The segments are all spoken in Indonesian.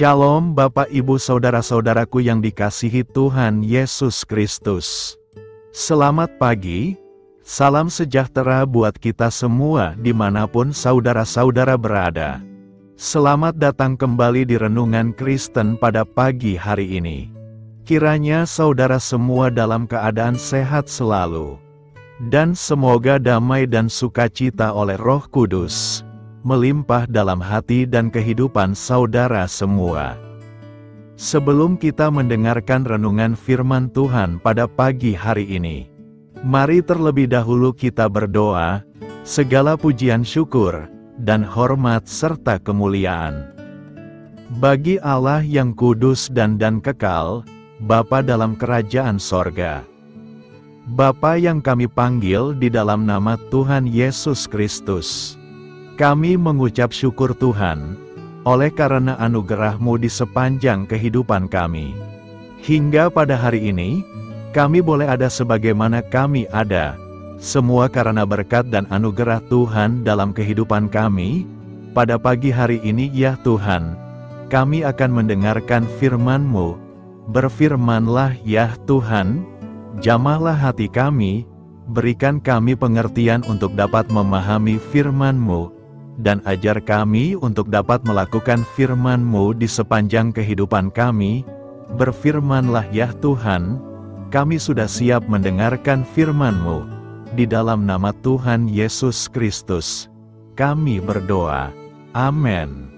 Shalom Bapak Ibu Saudara-saudaraku yang dikasihi Tuhan Yesus Kristus. Selamat pagi, salam sejahtera buat kita semua dimanapun saudara-saudara berada. Selamat datang kembali di Renungan Kristen pada pagi hari ini. Kiranya saudara semua dalam keadaan sehat selalu. Dan semoga damai dan sukacita oleh Roh Kudus melimpah dalam hati dan kehidupan saudara semua. Sebelum kita mendengarkan renungan firman Tuhan pada pagi hari ini, mari terlebih dahulu kita berdoa. Segala pujian syukur dan hormat serta kemuliaan bagi Allah yang kudus dan kekal, Bapa dalam kerajaan sorga. Bapa yang kami panggil di dalam nama Tuhan Yesus Kristus. Kami mengucap syukur Tuhan, oleh karena anugerah-Mu di sepanjang kehidupan kami. Hingga pada hari ini, kami boleh ada sebagaimana kami ada, semua karena berkat dan anugerah Tuhan dalam kehidupan kami. Pada pagi hari ini ya Tuhan, kami akan mendengarkan firman-Mu. Berfirmanlah ya Tuhan, jamahlah hati kami, berikan kami pengertian untuk dapat memahami firman-Mu, dan ajar kami untuk dapat melakukan firman-Mu di sepanjang kehidupan kami. Berfirmanlah ya Tuhan, kami sudah siap mendengarkan firman-Mu. Di dalam nama Tuhan Yesus Kristus, kami berdoa. Amin.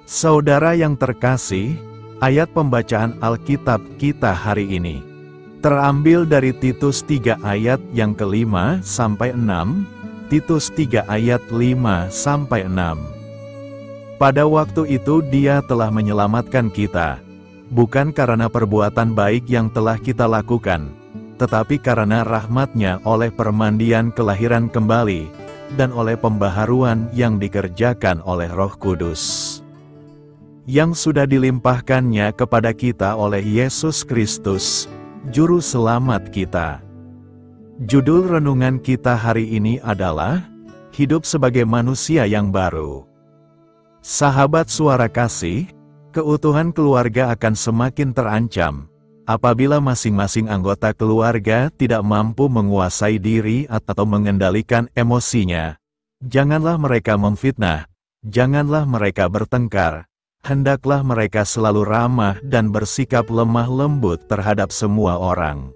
Saudara yang terkasih, ayat pembacaan Alkitab kita hari ini terambil dari Titus 3 ayat yang ke-5 sampai 6. Titus 3 ayat 5-6. Pada waktu itu Dia telah menyelamatkan kita, bukan karena perbuatan baik yang telah kita lakukan, tetapi karena rahmat-Nya oleh permandian kelahiran kembali, dan oleh pembaharuan yang dikerjakan oleh Roh Kudus, yang sudah dilimpahkan-Nya kepada kita oleh Yesus Kristus, Juru Selamat kita. Judul renungan kita hari ini adalah Hidup sebagai Manusia yang Baru. Sahabat suara kasih, keutuhan keluarga akan semakin terancam apabila masing-masing anggota keluarga tidak mampu menguasai diri atau mengendalikan emosinya. Janganlah mereka memfitnah, janganlah mereka bertengkar, hendaklah mereka selalu ramah dan bersikap lemah lembut terhadap semua orang.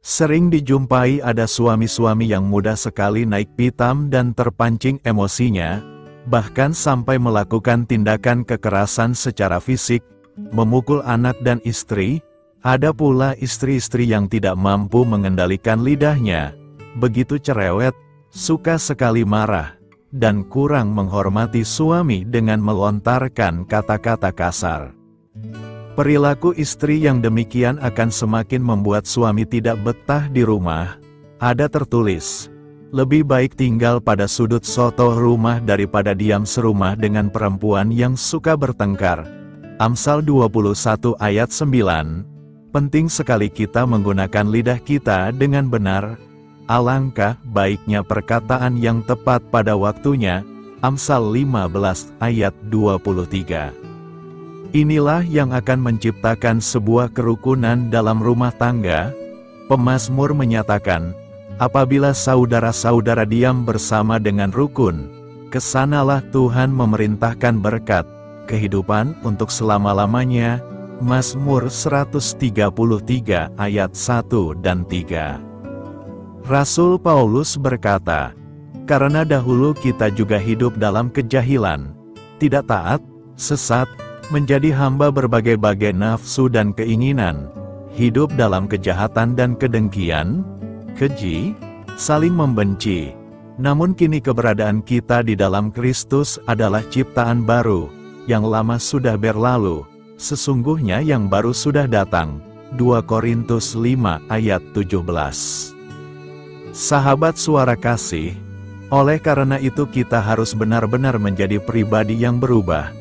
Sering dijumpai ada suami-suami yang mudah sekali naik pitam dan terpancing emosinya, bahkan sampai melakukan tindakan kekerasan secara fisik, memukul anak dan istri. Ada pula istri-istri yang tidak mampu mengendalikan lidahnya, begitu cerewet, suka sekali marah, dan kurang menghormati suami dengan melontarkan kata-kata kasar. Perilaku istri yang demikian akan semakin membuat suami tidak betah di rumah. Ada tertulis, lebih baik tinggal pada sudut soto rumah daripada diam serumah dengan perempuan yang suka bertengkar. Amsal 21 ayat 9. Penting sekali kita menggunakan lidah kita dengan benar. Alangkah baiknya perkataan yang tepat pada waktunya. Amsal 15 ayat 23. Inilah yang akan menciptakan sebuah kerukunan dalam rumah tangga. Pemazmur menyatakan, apabila saudara-saudara diam bersama dengan rukun, kesanalah Tuhan memerintahkan berkat, kehidupan untuk selama-lamanya. Mazmur 133 ayat 1 dan 3. Rasul Paulus berkata, karena dahulu kita juga hidup dalam kejahilan, tidak taat, sesat, menjadi hamba berbagai-bagai nafsu dan keinginan, hidup dalam kejahatan dan kedengkian, keji, saling membenci. Namun kini keberadaan kita di dalam Kristus adalah ciptaan baru, yang lama sudah berlalu, sesungguhnya yang baru sudah datang. 2 Korintus 5 ayat 17. Sahabat suara kasih, oleh karena itu kita harus benar-benar menjadi pribadi yang berubah,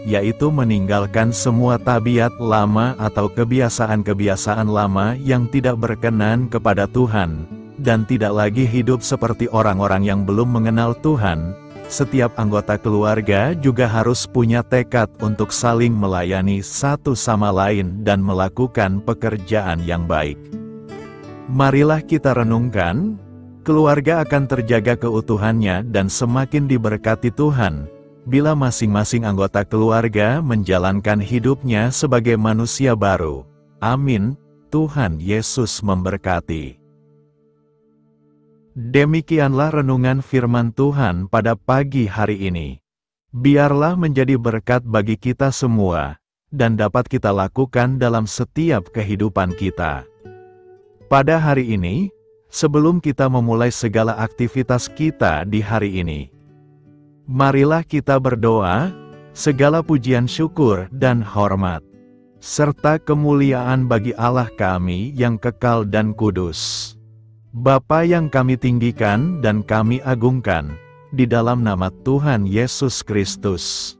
yaitu meninggalkan semua tabiat lama atau kebiasaan-kebiasaan lama yang tidak berkenan kepada Tuhan, dan tidak lagi hidup seperti orang-orang yang belum mengenal Tuhan, Setiap anggota keluarga juga harus punya tekad untuk saling melayani satu sama lain dan melakukan pekerjaan yang baik. Marilah kita renungkan, keluarga akan terjaga keutuhannya dan semakin diberkati Tuhan, bila masing-masing anggota keluarga menjalankan hidupnya sebagai manusia baru. Amin. Tuhan Yesus memberkati. Demikianlah renungan firman Tuhan pada pagi hari ini. Biarlah menjadi berkat bagi kita semua, dan dapat kita lakukan dalam setiap kehidupan kita. Pada hari ini, sebelum kita memulai segala aktivitas kita di hari ini, marilah kita berdoa, segala pujian syukur dan hormat, serta kemuliaan bagi Allah kami yang kekal dan kudus. Bapa yang kami tinggikan dan kami agungkan, di dalam nama Tuhan Yesus Kristus.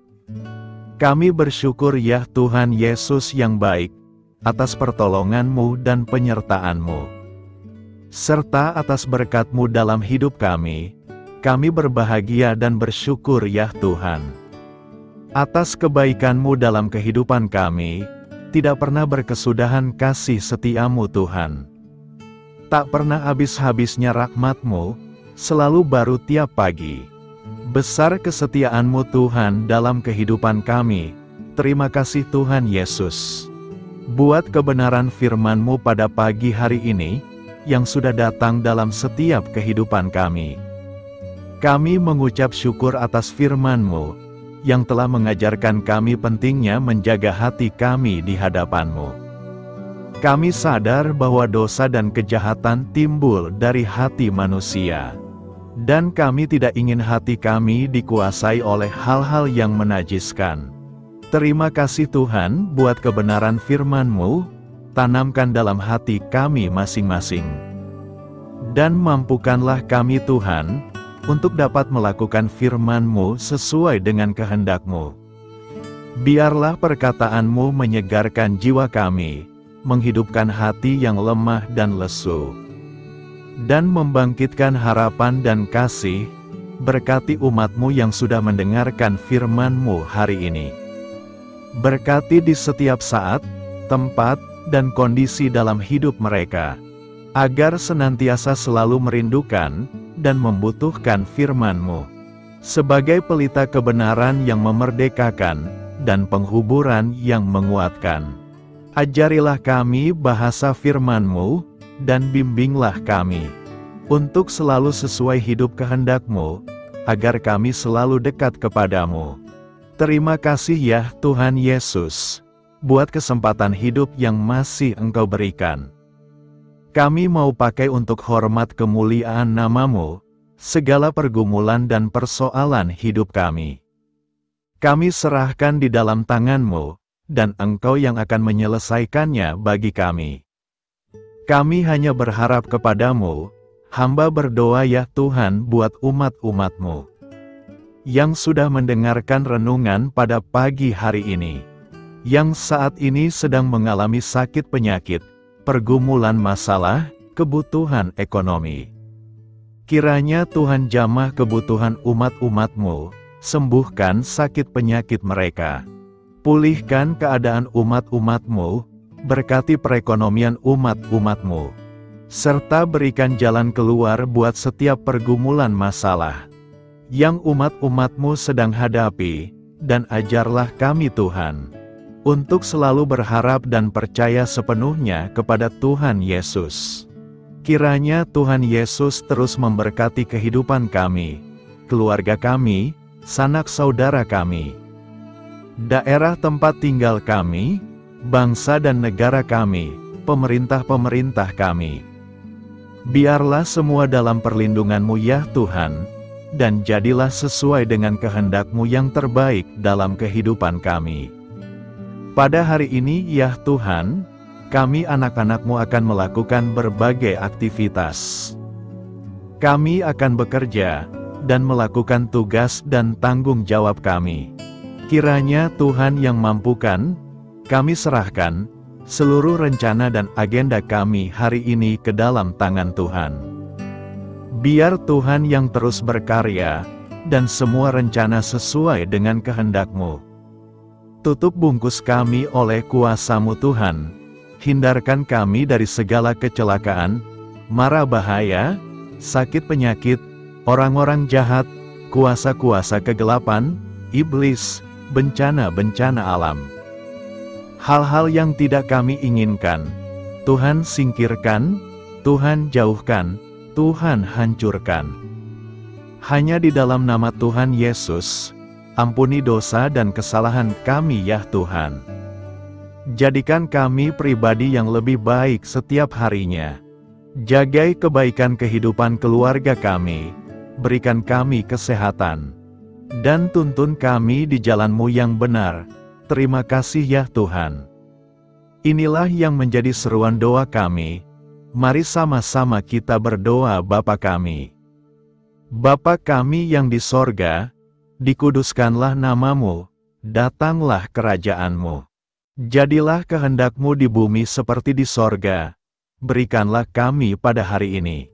Kami bersyukur ya Tuhan Yesus yang baik, atas pertolongan-Mu dan penyertaan-Mu, serta atas berkat-Mu dalam hidup kami berbahagia dan bersyukur ya Tuhan. Atas kebaikan-Mu dalam kehidupan kami, tidak pernah berkesudahan kasih setia-Mu Tuhan. Tak pernah habis-habisnya rahmat-Mu, selalu baru tiap pagi. Besar kesetiaan-Mu Tuhan dalam kehidupan kami. Terima kasih Tuhan Yesus. Buat kebenaran firman-Mu pada pagi hari ini, yang sudah datang dalam setiap kehidupan kami. Kami mengucap syukur atas firman-Mu, yang telah mengajarkan kami pentingnya menjaga hati kami di hadapan-Mu. Kami sadar bahwa dosa dan kejahatan timbul dari hati manusia. Dan kami tidak ingin hati kami dikuasai oleh hal-hal yang menajiskan. Terima kasih Tuhan buat kebenaran firman-Mu, tanamkan dalam hati kami masing-masing. Dan mampukanlah kami Tuhan, untuk dapat melakukan firman-Mu sesuai dengan kehendak-Mu. Biarlah perkataan-Mu menyegarkan jiwa kami, menghidupkan hati yang lemah dan lesu, dan membangkitkan harapan dan kasih. Berkati umat-Mu yang sudah mendengarkan firman-Mu hari ini. Berkati di setiap saat, tempat, dan kondisi dalam hidup mereka, agar senantiasa selalu merindukan dan membutuhkan firman-Mu, sebagai pelita kebenaran yang memerdekakan, dan penghuburan yang menguatkan. Ajarilah kami bahasa firman-Mu, dan bimbinglah kami, untuk selalu sesuai hidup kehendak-Mu, agar kami selalu dekat kepadamu. Terima kasih ya Tuhan Yesus, buat kesempatan hidup yang masih Engkau berikan. Kami mau pakai untuk hormat kemuliaan nama-Mu, segala pergumulan dan persoalan hidup kami. Kami serahkan di dalam tangan-Mu, dan Engkau yang akan menyelesaikannya bagi kami. Kami hanya berharap kepadamu, hamba berdoa ya Tuhan buat umat-umat-Mu, yang sudah mendengarkan renungan pada pagi hari ini, yang saat ini sedang mengalami sakit penyakit, pergumulan masalah, kebutuhan ekonomi. Kiranya Tuhan jamah kebutuhan umat-umat-Mu, sembuhkan sakit penyakit mereka. Pulihkan keadaan umat-umat-Mu, berkati perekonomian umat-umat-Mu, serta berikan jalan keluar buat setiap pergumulan masalah yang umat-umat-Mu sedang hadapi, dan ajarlah kami Tuhan, untuk selalu berharap dan percaya sepenuhnya kepada Tuhan Yesus. Kiranya Tuhan Yesus terus memberkati kehidupan kami, keluarga kami, sanak saudara kami, daerah tempat tinggal kami, bangsa dan negara kami, pemerintah-pemerintah kami. Biarlah semua dalam perlindungan-Mu ya Tuhan, dan jadilah sesuai dengan kehendak-Mu yang terbaik dalam kehidupan kami. Pada hari ini ya Tuhan, kami anak-anak-Mu akan melakukan berbagai aktivitas. Kami akan bekerja, dan melakukan tugas dan tanggung jawab kami. Kiranya Tuhan yang mampukan, kami serahkan seluruh rencana dan agenda kami hari ini ke dalam tangan Tuhan. Biar Tuhan yang terus berkarya, dan semua rencana sesuai dengan kehendak-Mu. Tutup bungkus kami oleh kuasa-Mu Tuhan, hindarkan kami dari segala kecelakaan, mara bahaya, sakit penyakit, orang-orang jahat, kuasa-kuasa kegelapan, iblis, bencana-bencana alam. Hal-hal yang tidak kami inginkan, Tuhan singkirkan, Tuhan jauhkan, Tuhan hancurkan. Hanya di dalam nama Tuhan Yesus, ampuni dosa dan kesalahan kami ya Tuhan. Jadikan kami pribadi yang lebih baik setiap harinya. Jagai kebaikan kehidupan keluarga kami, berikan kami kesehatan, dan tuntun kami di jalan-Mu yang benar. Terima kasih ya Tuhan. Inilah yang menjadi seruan doa kami. Mari sama-sama kita berdoa. Bapa kami. Bapa kami yang di sorga, dikuduskanlah nama-Mu, datanglah kerajaan-Mu. Jadilah kehendak-Mu di bumi seperti di sorga. Berikanlah kami pada hari ini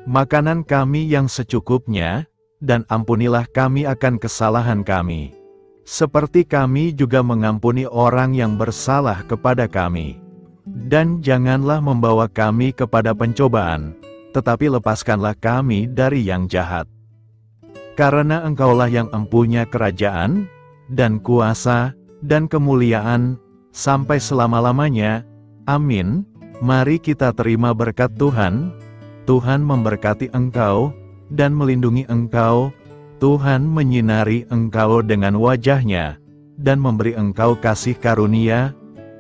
makanan kami yang secukupnya, dan ampunilah kami akan kesalahan kami, seperti kami juga mengampuni orang yang bersalah kepada kami. Dan janganlah membawa kami kepada pencobaan, tetapi lepaskanlah kami dari yang jahat. Karena Engkaulah yang empunya kerajaan, dan kuasa, dan kemuliaan, sampai selama-lamanya. Amin. Mari kita terima berkat Tuhan. Tuhan memberkati engkau, dan melindungi engkau. Tuhan menyinari engkau dengan wajah-Nya, dan memberi engkau kasih karunia.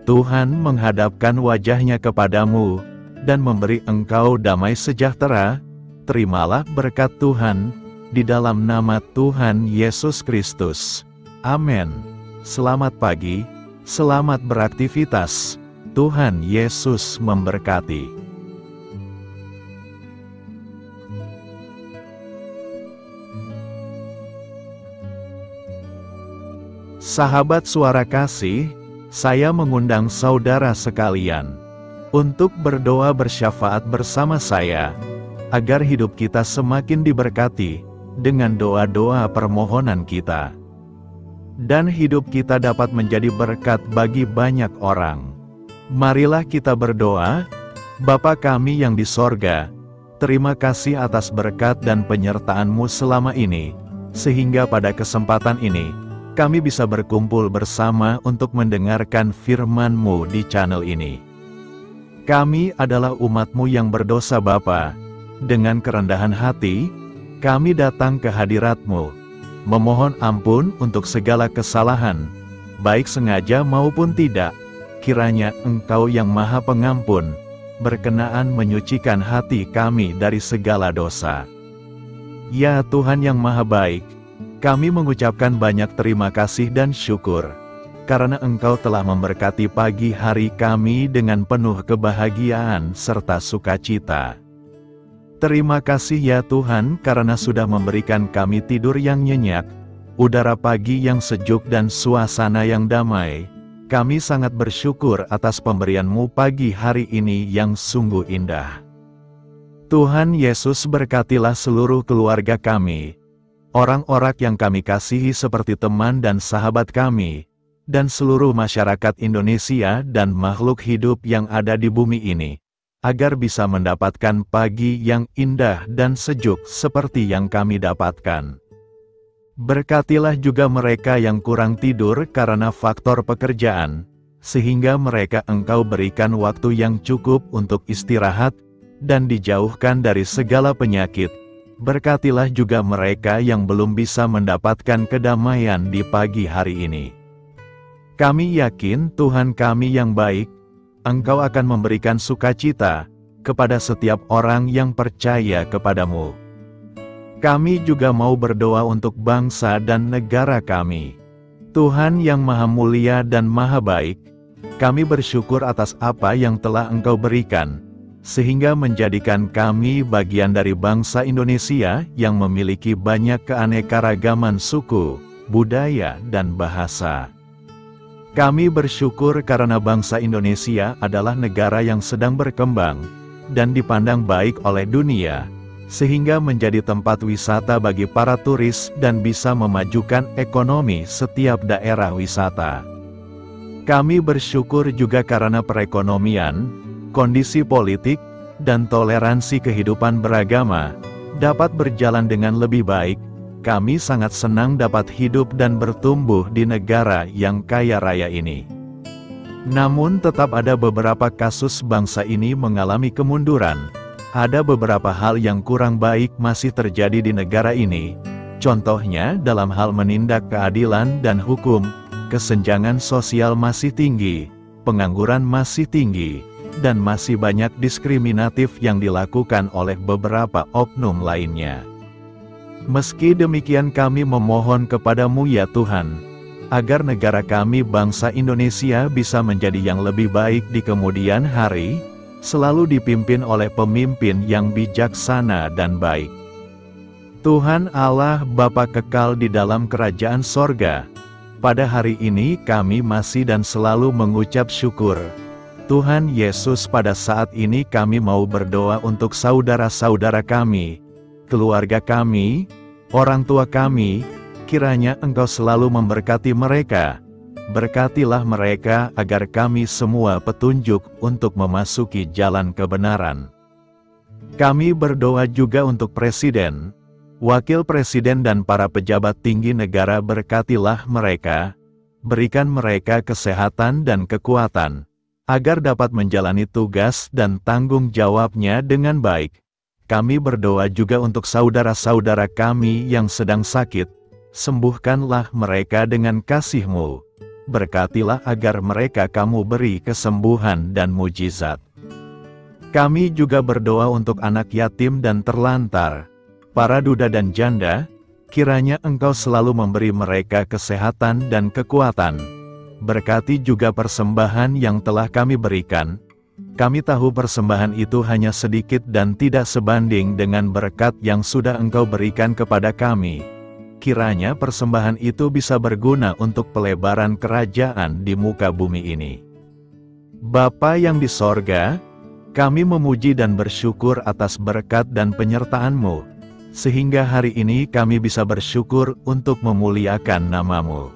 Tuhan menghadapkan wajah-Nya kepadamu, dan memberi engkau damai sejahtera. Terimalah berkat Tuhan, di dalam nama Tuhan Yesus Kristus. Amin. Selamat pagi, selamat beraktivitas. Tuhan Yesus memberkati. Sahabat Suara Kasih, saya mengundang saudara sekalian untuk berdoa bersyafaat bersama saya, agar hidup kita semakin diberkati dengan doa-doa permohonan kita, dan hidup kita dapat menjadi berkat bagi banyak orang. Marilah kita berdoa. Bapa kami yang di sorga, terima kasih atas berkat dan penyertaan-Mu selama ini, sehingga pada kesempatan ini, kami bisa berkumpul bersama untuk mendengarkan firman-Mu di channel ini. Kami adalah umat-Mu yang berdosa Bapa. Dengan kerendahan hati, kami datang ke hadirat-Mu, memohon ampun untuk segala kesalahan, baik sengaja maupun tidak. Kiranya Engkau yang Maha Pengampun, berkenaan menyucikan hati kami dari segala dosa. Ya Tuhan yang Maha Baik, kami mengucapkan banyak terima kasih dan syukur, karena Engkau telah memberkati pagi hari kami dengan penuh kebahagiaan serta sukacita. Terima kasih ya Tuhan karena sudah memberikan kami tidur yang nyenyak, udara pagi yang sejuk dan suasana yang damai. Kami sangat bersyukur atas pemberian-Mu pagi hari ini yang sungguh indah. Tuhan Yesus berkatilah seluruh keluarga kami, orang-orang yang kami kasihi seperti teman dan sahabat kami, dan seluruh masyarakat Indonesia dan makhluk hidup yang ada di bumi ini, agar bisa mendapatkan pagi yang indah dan sejuk seperti yang kami dapatkan. Berkatilah juga mereka yang kurang tidur karena faktor pekerjaan, sehingga mereka Engkau berikan waktu yang cukup untuk istirahat, dan dijauhkan dari segala penyakit. Berkatilah juga mereka yang belum bisa mendapatkan kedamaian di pagi hari ini. Kami yakin Tuhan kami yang baik, Engkau akan memberikan sukacita kepada setiap orang yang percaya kepadamu. Kami juga mau berdoa untuk bangsa dan negara kami. Tuhan yang Maha Mulia dan Maha Baik, kami bersyukur atas apa yang telah Engkau berikan, sehingga menjadikan kami bagian dari bangsa Indonesia yang memiliki banyak keanekaragaman suku, budaya, dan bahasa. Kami bersyukur karena bangsa Indonesia adalah negara yang sedang berkembang, dan dipandang baik oleh dunia, sehingga menjadi tempat wisata bagi para turis dan bisa memajukan ekonomi setiap daerah wisata. Kami bersyukur juga karena perekonomian, kondisi politik, dan toleransi kehidupan beragama dapat berjalan dengan lebih baik. Kami sangat senang dapat hidup dan bertumbuh di negara yang kaya raya ini. Namun tetap ada beberapa kasus bangsa ini mengalami kemunduran. Ada beberapa hal yang kurang baik masih terjadi di negara ini. Contohnya dalam hal menindak keadilan dan hukum, kesenjangan sosial masih tinggi, pengangguran masih tinggi, dan masih banyak diskriminatif yang dilakukan oleh beberapa oknum lainnya. Meski demikian kami memohon kepadamu ya Tuhan, agar negara kami bangsa Indonesia bisa menjadi yang lebih baik di kemudian hari, selalu dipimpin oleh pemimpin yang bijaksana dan baik. Tuhan Allah Bapa kekal di dalam kerajaan sorga, pada hari ini kami masih dan selalu mengucap syukur. Tuhan Yesus, pada saat ini kami mau berdoa untuk saudara-saudara kami, keluarga kami, orang tua kami, kiranya Engkau selalu memberkati mereka. Berkatilah mereka agar kami semua petunjuk untuk memasuki jalan kebenaran. Kami berdoa juga untuk Presiden, Wakil Presiden dan para pejabat tinggi negara, berkatilah mereka, berikan mereka kesehatan dan kekuatan, agar dapat menjalani tugas dan tanggung jawabnya dengan baik. Kami berdoa juga untuk saudara-saudara kami yang sedang sakit, sembuhkanlah mereka dengan kasih-Mu. Berkatilah agar mereka Kamu beri kesembuhan dan mujizat. Kami juga berdoa untuk anak yatim dan terlantar, para duda dan janda, kiranya Engkau selalu memberi mereka kesehatan dan kekuatan. Berkati juga persembahan yang telah kami berikan. Kami tahu persembahan itu hanya sedikit dan tidak sebanding dengan berkat yang sudah Engkau berikan kepada kami. Kiranya persembahan itu bisa berguna untuk pelebaran kerajaan di muka bumi ini. Bapa yang di sorga, kami memuji dan bersyukur atas berkat dan penyertaan-Mu, sehingga hari ini kami bisa bersyukur untuk memuliakan nama-Mu.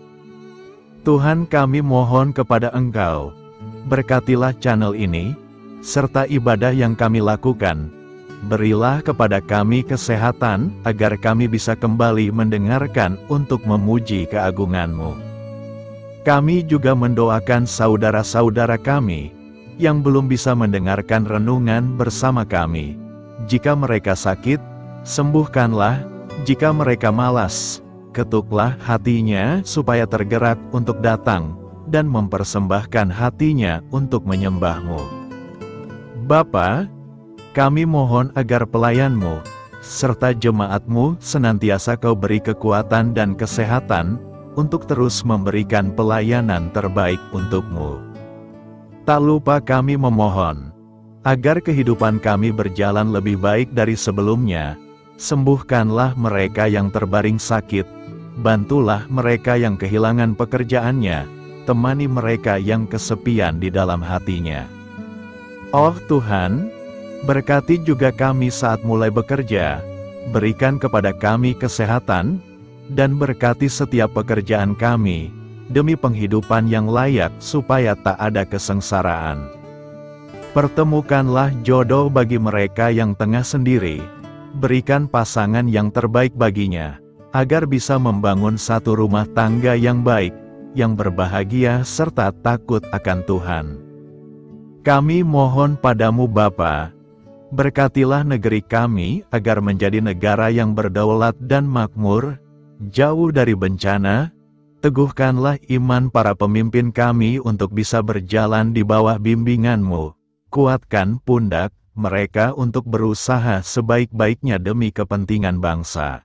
Tuhan, kami mohon kepada Engkau, berkatilah channel ini, serta ibadah yang kami lakukan. Berilah kepada kami kesehatan, agar kami bisa kembali mendengarkan untuk memuji keagungan-Mu. Kami juga mendoakan saudara-saudara kami, yang belum bisa mendengarkan renungan bersama kami. Jika mereka sakit, sembuhkanlah. Jika mereka malas, ketuklah hatinya supaya tergerak untuk datang, dan mempersembahkan hatinya untuk menyembah-Mu. Bapa, kami mohon agar pelayan-Mu, serta jemaat-Mu senantiasa Kau beri kekuatan dan kesehatan, untuk terus memberikan pelayanan terbaik untuk-Mu. Tak lupa kami memohon, agar kehidupan kami berjalan lebih baik dari sebelumnya. Sembuhkanlah mereka yang terbaring sakit, bantulah mereka yang kehilangan pekerjaannya, temani mereka yang kesepian di dalam hatinya. Oh Tuhan, berkati juga kami saat mulai bekerja, berikan kepada kami kesehatan, dan berkati setiap pekerjaan kami, demi penghidupan yang layak supaya tak ada kesengsaraan. Pertemukanlah jodoh bagi mereka yang tengah sendiri, berikan pasangan yang terbaik baginya, agar bisa membangun satu rumah tangga yang baik, yang berbahagia serta takut akan Tuhan. Kami mohon padamu Bapa, berkatilah negeri kami agar menjadi negara yang berdaulat dan makmur, jauh dari bencana. Teguhkanlah iman para pemimpin kami untuk bisa berjalan di bawah bimbingan-Mu. Kuatkan pundak mereka untuk berusaha sebaik-baiknya demi kepentingan bangsa.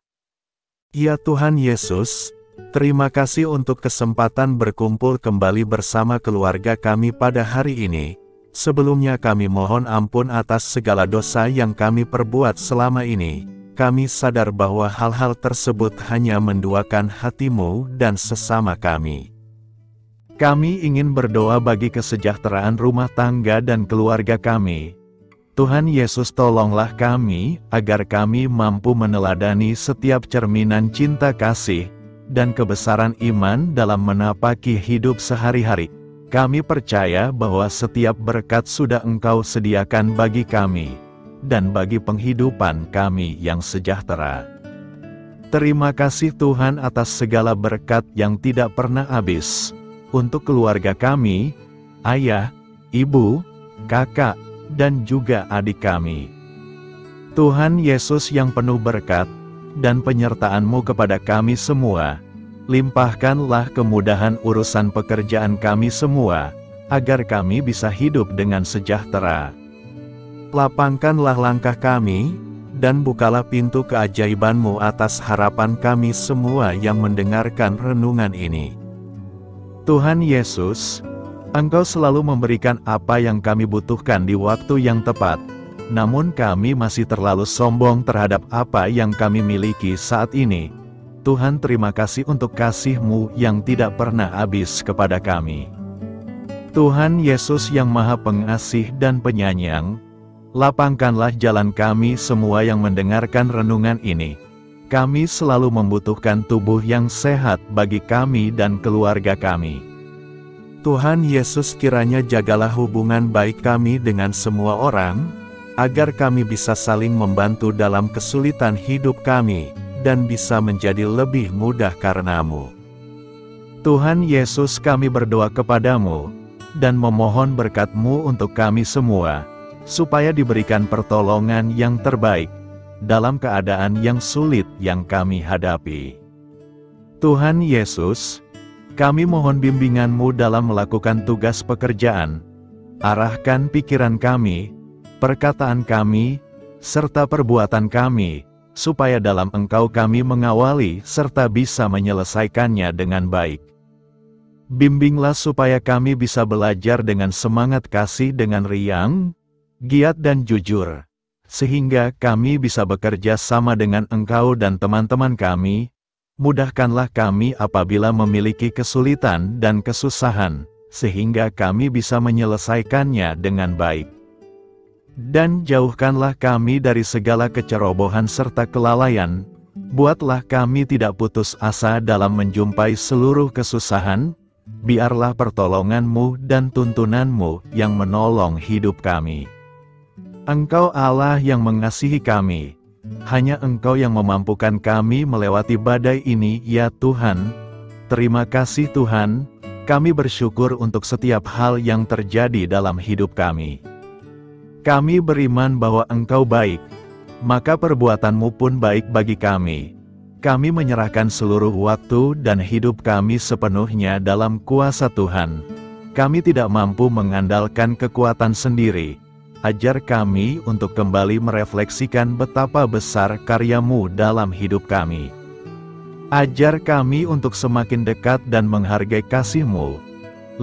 Ya Tuhan Yesus, terima kasih untuk kesempatan berkumpul kembali bersama keluarga kami pada hari ini. Sebelumnya kami mohon ampun atas segala dosa yang kami perbuat selama ini. Kami sadar bahwa hal-hal tersebut hanya menduakan hati-Mu dan sesama kami. Kami ingin berdoa bagi kesejahteraan rumah tangga dan keluarga kami. Tuhan Yesus, tolonglah kami, agar kami mampu meneladani setiap cerminan cinta kasih dan kebesaran iman dalam menapaki hidup sehari-hari. Kami percaya bahwa setiap berkat sudah Engkau sediakan bagi kami, dan bagi penghidupan kami yang sejahtera. Terima kasih Tuhan atas segala berkat yang tidak pernah habis, untuk keluarga kami, ayah, ibu, kakak, dan juga adik kami. Tuhan Yesus yang penuh berkat dan penyertaan-Mu kepada kami semua, limpahkanlah kemudahan urusan pekerjaan kami semua, agar kami bisa hidup dengan sejahtera. Lapangkanlah langkah kami, dan bukalah pintu keajaiban-Mu atas harapan kami semua yang mendengarkan renungan ini. Tuhan Yesus, Engkau selalu memberikan apa yang kami butuhkan di waktu yang tepat, namun kami masih terlalu sombong terhadap apa yang kami miliki saat ini. Tuhan, terima kasih untuk kasih-Mu yang tidak pernah habis kepada kami. Tuhan Yesus yang Maha Pengasih dan Penyayang, lapangkanlah jalan kami semua yang mendengarkan renungan ini. Kami selalu membutuhkan tubuh yang sehat bagi kami dan keluarga kami. Tuhan Yesus, kiranya jagalah hubungan baik kami dengan semua orang, agar kami bisa saling membantu dalam kesulitan hidup kami, dan bisa menjadi lebih mudah karena-Mu. Tuhan Yesus, kami berdoa kepada-Mu, dan memohon berkat-Mu untuk kami semua, supaya diberikan pertolongan yang terbaik, dalam keadaan yang sulit yang kami hadapi. Tuhan Yesus, kami mohon bimbingan-Mu dalam melakukan tugas pekerjaan. Arahkan pikiran kami, perkataan kami, serta perbuatan kami, supaya dalam Engkau kami mengawali serta bisa menyelesaikannya dengan baik. Bimbinglah supaya kami bisa belajar dengan semangat kasih dengan riang, giat dan jujur, sehingga kami bisa bekerja sama dengan Engkau dan teman-teman kami. Mudahkanlah kami apabila memiliki kesulitan dan kesusahan, sehingga kami bisa menyelesaikannya dengan baik. Dan jauhkanlah kami dari segala kecerobohan serta kelalaian. Buatlah kami tidak putus asa dalam menjumpai seluruh kesusahan. Biarlah pertolongan-Mu dan tuntunan-Mu yang menolong hidup kami. Engkau Allah yang mengasihi kami. Hanya Engkau yang memampukan kami melewati badai ini, ya Tuhan. Terima kasih Tuhan, kami bersyukur untuk setiap hal yang terjadi dalam hidup kami. Kami beriman bahwa Engkau baik, maka perbuatan-Mu pun baik bagi kami. Kami menyerahkan seluruh waktu dan hidup kami sepenuhnya dalam kuasa Tuhan. Kami tidak mampu mengandalkan kekuatan sendiri. Ajar kami untuk kembali merefleksikan betapa besar karya-Mu dalam hidup kami. Ajar kami untuk semakin dekat dan menghargai kasih-Mu.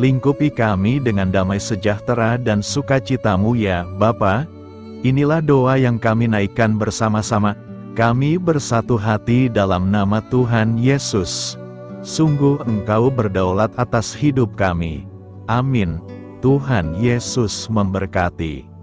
Lingkupi kami dengan damai sejahtera dan sukacita-Mu ya Bapa. Inilah doa yang kami naikkan bersama-sama. Kami bersatu hati dalam nama Tuhan Yesus. Sungguh Engkau berdaulat atas hidup kami. Amin. Tuhan Yesus memberkati.